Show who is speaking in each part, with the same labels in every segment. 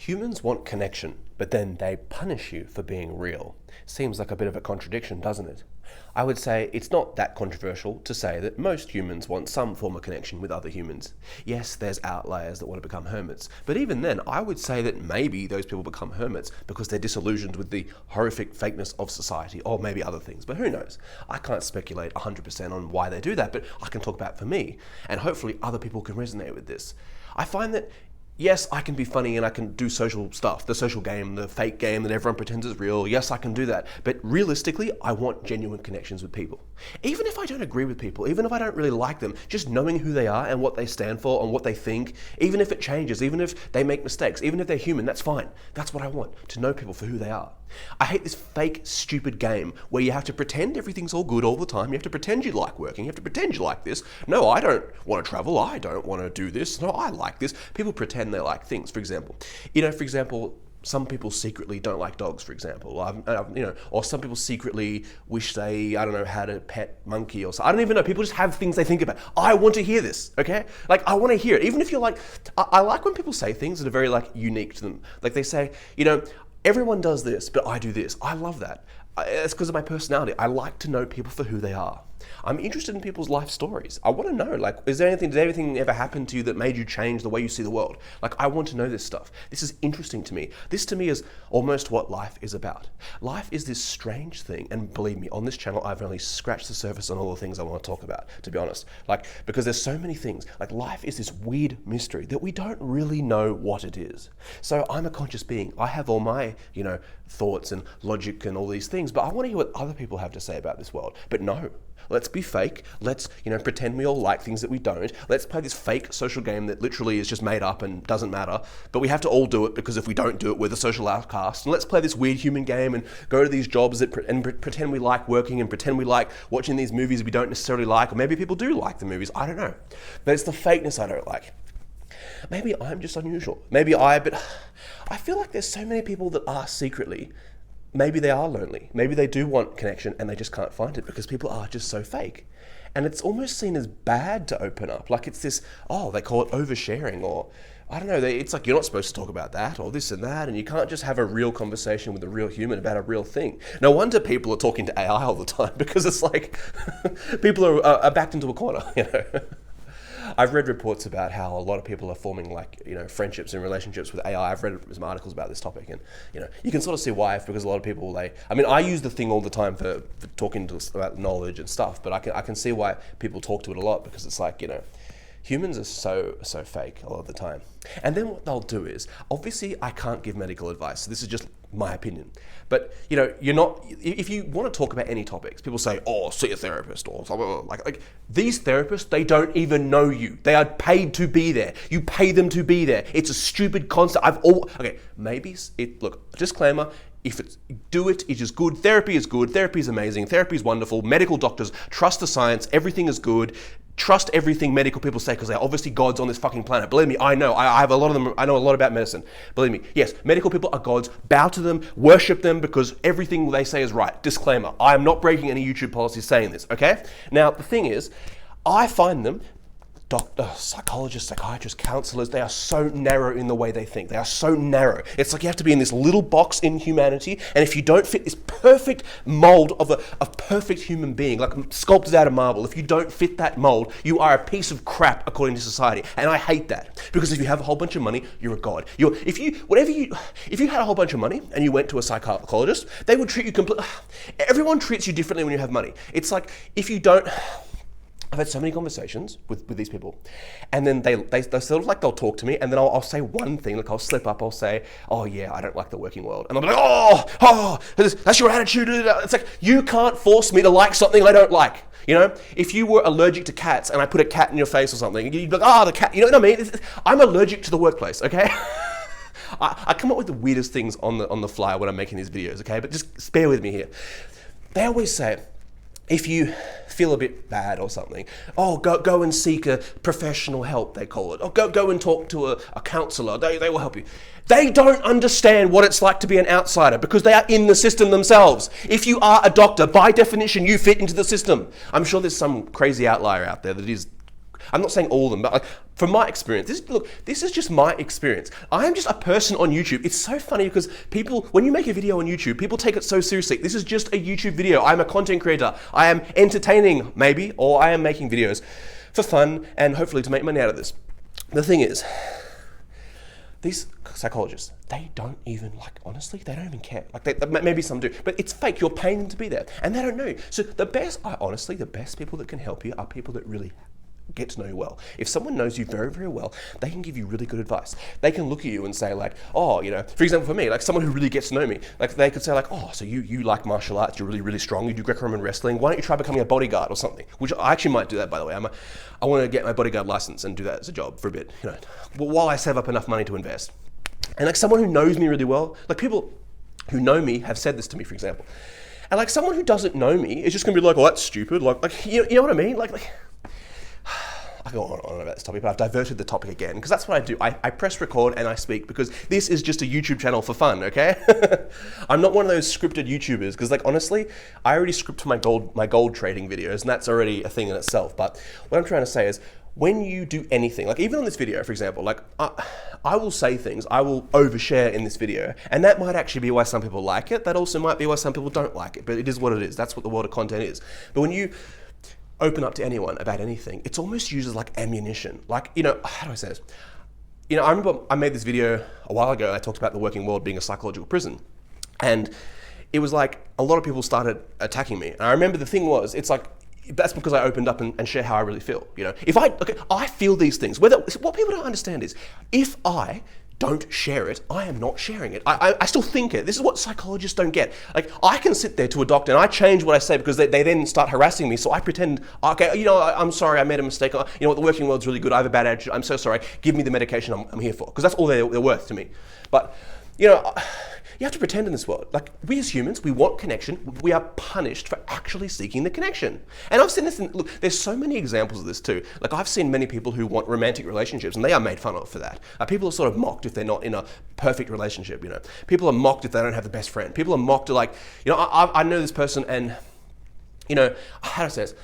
Speaker 1: Humans want connection, but then they punish you for being real. Seems like a bit of a contradiction, doesn't it? I would say it's not that controversial to say that most humans want some form of connection with other humans. Yes, there's outliers that want to become hermits, but even then, I would say that maybe those people become hermits because they're disillusioned with the horrific fakeness of society, or maybe other things, but who knows? I can't speculate 100% on why they do that, but I can talk about for me, and hopefully other people can resonate with this. I find that yes, I can be funny and I can do social stuff, the social game, the fake game that everyone pretends is real. Yes, I can do that. But realistically, I want genuine connections with people. Even if I don't agree with people, even if I don't really like them, just knowing who they are and what they stand for and what they think, even if it changes, even if they make mistakes, even if they're human, that's fine. That's what I want, to know people for who they are. I hate this fake, stupid game where you have to pretend everything's all good all the time. You have to pretend you like working. You have to pretend you like this. No, I don't want to travel. I don't want to do this. No, I like this. People pretend they like things, for example. Some people secretly don't like dogs, for example. Or some people secretly wish they, had a pet monkey or something. I don't even know. People just have things they think about. I want to hear this, okay? Like, I want to hear it. Even if you're like, I like when people say things that are very, unique to them. Like, they say, everyone does this, but I do this. I love that. It's because of my personality. I like to know people for who they are. I'm interested in people's life stories. I want to know, did anything ever happen to you that made you change the way you see the world? I want to know this stuff. This is interesting to me. This to me is almost what life is about. Life is this strange thing, and believe me, on this channel, I've only scratched the surface on all the things I want to talk about, to be honest. Because there's so many things. Life is this weird mystery that we don't really know what it is. So I'm a conscious being. I have all my, thoughts and logic and all these things, but I want to hear what other people have to say about this world. But no. Let's be fake. Let's, pretend we all like things that we don't. Let's play this fake social game that literally is just made up and doesn't matter. But we have to all do it because if we don't do it, we're the social outcast. And let's play this weird human game and go to these jobs and pretend we like working and pretend we like watching these movies we don't necessarily like. Or maybe people do like the movies. I don't know. But it's the fakeness I don't like. Maybe I'm just unusual. But I feel like there's so many people that are secretly. Maybe they are lonely. Maybe they do want connection and they just can't find it because people are just so fake. And it's almost seen as bad to open up. It's this, they call it oversharing, or I don't know, it's like you're not supposed to talk about that or this and that, and you can't just have a real conversation with a real human about a real thing. No wonder people are talking to AI all the time because it's like people are backed into a corner, I've read reports about how a lot of people are forming friendships and relationships with AI. I've read some articles about this topic, and you can sort of see why, because a lot of people I use the thing all the time for talking about knowledge and stuff, but I can see why people talk to it a lot, because it's humans are so fake a lot of the time. And then what they'll do is, obviously I can't give medical advice, so this is just my opinion. But you're not, if you want to talk about any topics, people say, see a therapist, or like these therapists, they don't even know you. They are paid to be there. You pay them to be there. It's a stupid concept. Disclaimer, it is good. Therapy is good. Therapy is amazing. Therapy is wonderful. Medical doctors, trust the science. Everything is good. Trust everything medical people say, because they're obviously gods on this fucking planet. Believe me, I know. I have a lot of them. I know a lot about medicine. Believe me. Yes, medical people are gods. Bow to them. Worship them, because everything they say is right. Disclaimer. I am not breaking any YouTube policies saying this, okay? Now, the thing is, I find them, psychologists, psychiatrists, counselors, they are so narrow in the way they think. They are so narrow. It's like you have to be in this little box in humanity, and if you don't fit this perfect mold of a perfect human being, sculpted out of marble, if you don't fit that mold, you are a piece of crap according to society. And I hate that, because if you have a whole bunch of money, you're a god. If you had a whole bunch of money and you went to a psychologist, they would treat you completely. Everyone treats you differently when you have money. It's like if you don't. I've had so many conversations with these people, and then they sort of they'll talk to me, and then I'll say one thing, I'll slip up, I'll say, I don't like the working world. And they'll be like, that's your attitude. It's like, you can't force me to like something I don't like. If you were allergic to cats and I put a cat in your face or something, you'd be like, the cat, you know what I mean? I'm allergic to the workplace, okay? I come up with the weirdest things on the fly when I'm making these videos, okay? But just bear with me here. They always say, if you feel a bit bad or something, go and seek a professional help, they call it. Or go and talk to a counselor, they will help you. They don't understand what it's like to be an outsider, because they are in the system themselves. If you are a doctor, by definition, you fit into the system. I'm sure there's some crazy outlier out there that is I'm not saying all of them, but like from my experience, this is just my experience. I am just a person on YouTube. It's so funny because people, when you make a video on YouTube, people take it so seriously. This is just a YouTube video. I'm a content creator. I am entertaining, maybe, or I am making videos for fun and hopefully to make money out of this. The thing is, these psychologists, they don't even, like, honestly, they don't even care. Like, maybe some do, but it's fake. You're paying them to be there, and they don't know. So the best people that can help you are people that really get to know you well. If someone knows you very, very well, they can give you really good advice. They can look at you and say like, oh, you know, for example, for me, like someone who really gets to know me, like they could say like, oh, so you like martial arts, you're really, really strong, you do Greco-Roman wrestling, why don't you try becoming a bodyguard or something? Which I actually might do that, by the way. I want to get my bodyguard license and do that as a job for a bit, you know, while I save up enough money to invest. And like someone who knows me really well, like people who know me have said this to me, for example. And like someone who doesn't know me is just gonna be like, oh, that's stupid. Like you know what I mean? Like I go on about this topic, but I've diverted the topic again because that's what I do. I press record and I speak because this is just a YouTube channel for fun, okay? I'm not one of those scripted YouTubers because, like, honestly, I already script my gold trading videos, and that's already a thing in itself. But what I'm trying to say is, when you do anything, like even on this video, for example, like I will say things, I will overshare in this video, and that might actually be why some people like it. That also might be why some people don't like it, but it is what it is. That's what the world of content is. But when you open up to anyone about anything, it's almost used as like ammunition. Like, you know, how do I say this? You know, I remember I made this video a while ago, and I talked about the working world being a psychological prison. And it was like, a lot of people started attacking me. And I remember the thing was, it's like, that's because I opened up and share how I really feel. You know, I feel these things. What people don't understand is, if I don't share it, I am not sharing it. I still think it. This is what psychologists don't get. Like, I can sit there to a doctor and I change what I say because they then start harassing me. So I pretend, okay, you know, I'm sorry, I made a mistake. You know what, the working world's really good. I have a bad attitude. I'm so sorry. Give me the medication I'm here for. Because that's all they're worth to me. But, you know, you have to pretend in this world. Like, we as humans, we want connection. We are punished for actually seeking the connection. And I've seen this, look, there's so many examples of this too. Like, I've seen many people who want romantic relationships, and they are made fun of for that. People are sort of mocked if they're not in a perfect relationship, you know. People are mocked if they don't have the best friend. People are mocked to, like, you know, I know this person, and, you know, how do I say this?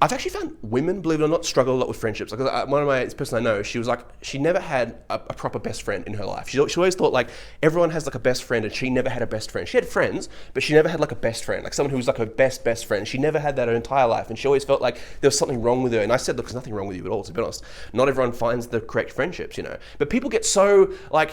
Speaker 1: I've actually found women, believe it or not, struggle a lot with friendships. Like, this person I know, she was like, she never had a proper best friend in her life. She always thought like everyone has like a best friend, and she never had a best friend. She had friends, but she never had like a best friend, like someone who was like her best friend. She never had that her entire life, and she always felt like there was something wrong with her. And I said, look, there's nothing wrong with you at all, to be honest. Not everyone finds the correct friendships, you know. But people get so like,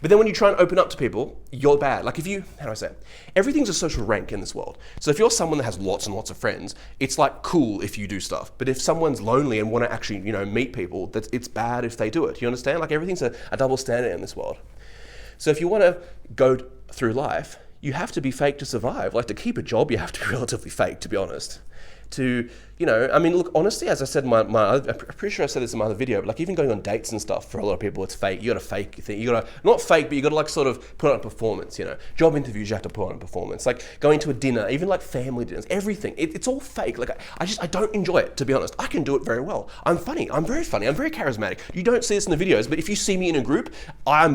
Speaker 1: but then when you try and open up to people, you're bad. Like if you, how do I say it? Everything's a social rank in this world. So if you're someone that has lots and lots of friends, it's like cool if you do stuff. But if someone's lonely and want to actually, you know, meet people, it's bad if they do it. You understand? Like everything's a double standard in this world. So if you want to go through life, you have to be fake to survive. Like to keep a job, you have to be relatively fake, to be honest. To, you know, I mean, look, honestly, as I said in I'm pretty sure I said this in my other video, but like even going on dates and stuff, for a lot of people, it's fake. You got to fake thing. You got to, not fake, but you got to like sort of put on a performance, you know. Job interviews, you have to put on a performance. Like going to a dinner, even like family dinners, everything. It's all fake. Like I don't enjoy it, to be honest. I can do it very well. I'm funny. I'm very funny. I'm very charismatic. You don't see this in the videos, but if you see me in a group, I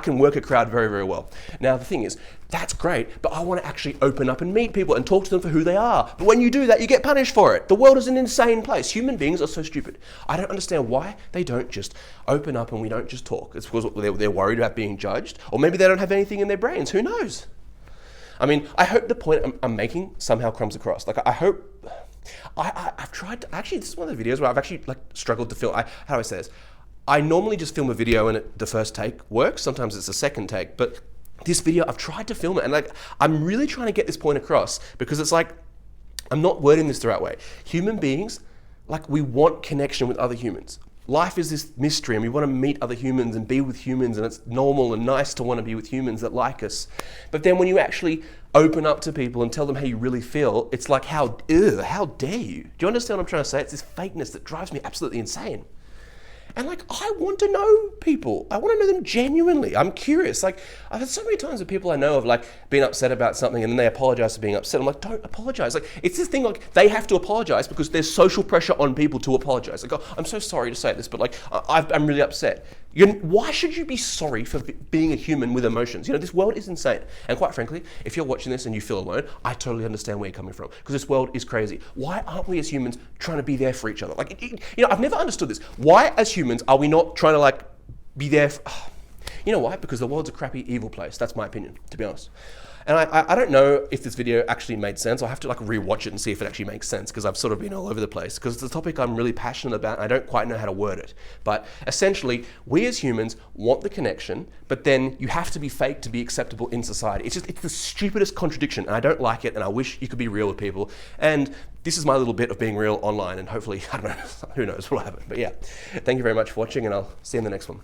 Speaker 1: can work a crowd very, very well. Now, the thing is, that's great, but I want to actually open up and meet people and talk to them for who they are. But when you do that, you get punished for it. The world is an insane place. Human beings are so stupid. I don't understand why they don't just open up and we don't just talk. It's because they're worried about being judged, or maybe they don't have anything in their brains. Who knows? I mean, I hope the point I'm making somehow comes across. Like, I hope... I've tried to... Actually, this is one of the videos where I've actually like struggled to film. How do I say this? I normally just film a video and the first take works. Sometimes it's the second take, but this video, I've tried to film it, and like, I'm really trying to get this point across, because it's like, I'm not wording this the right way. Human beings, like, we want connection with other humans. Life is this mystery, and we want to meet other humans and be with humans, and it's normal and nice to want to be with humans that like us. But then when you actually open up to people and tell them how you really feel, it's like, how dare you? Do you understand what I'm trying to say? It's this fakeness that drives me absolutely insane. And like, I want to know people. I want to know them genuinely. I'm curious. Like, I've had so many times with people I know have like been upset about something and then they apologize for being upset. I'm like, don't apologize. Like, it's this thing like they have to apologize because there's social pressure on people to apologize. Like, oh, I'm so sorry to say this, but like, I'm really upset. Why should you be sorry for being a human with emotions? This world is insane. And quite frankly, if you're watching this and you feel alone, I totally understand where you're coming from, because this world is crazy. Why aren't we as humans trying to be there for each other? I've never understood this. Why as humans are we not trying to be there for... You know why? Because the world's a crappy, evil place. That's my opinion, to be honest. And I don't know if this video actually made sense. I'll have to rewatch it and see if it actually makes sense, because I've sort of been all over the place, because it's a topic I'm really passionate about and I don't quite know how to word it. But essentially, we as humans want the connection, but then you have to be fake to be acceptable in society. It's the stupidest contradiction, and I don't like it, and I wish you could be real with people. And this is my little bit of being real online, and hopefully, I don't know, who knows what will happen. But yeah, thank you very much for watching, and I'll see you in the next one.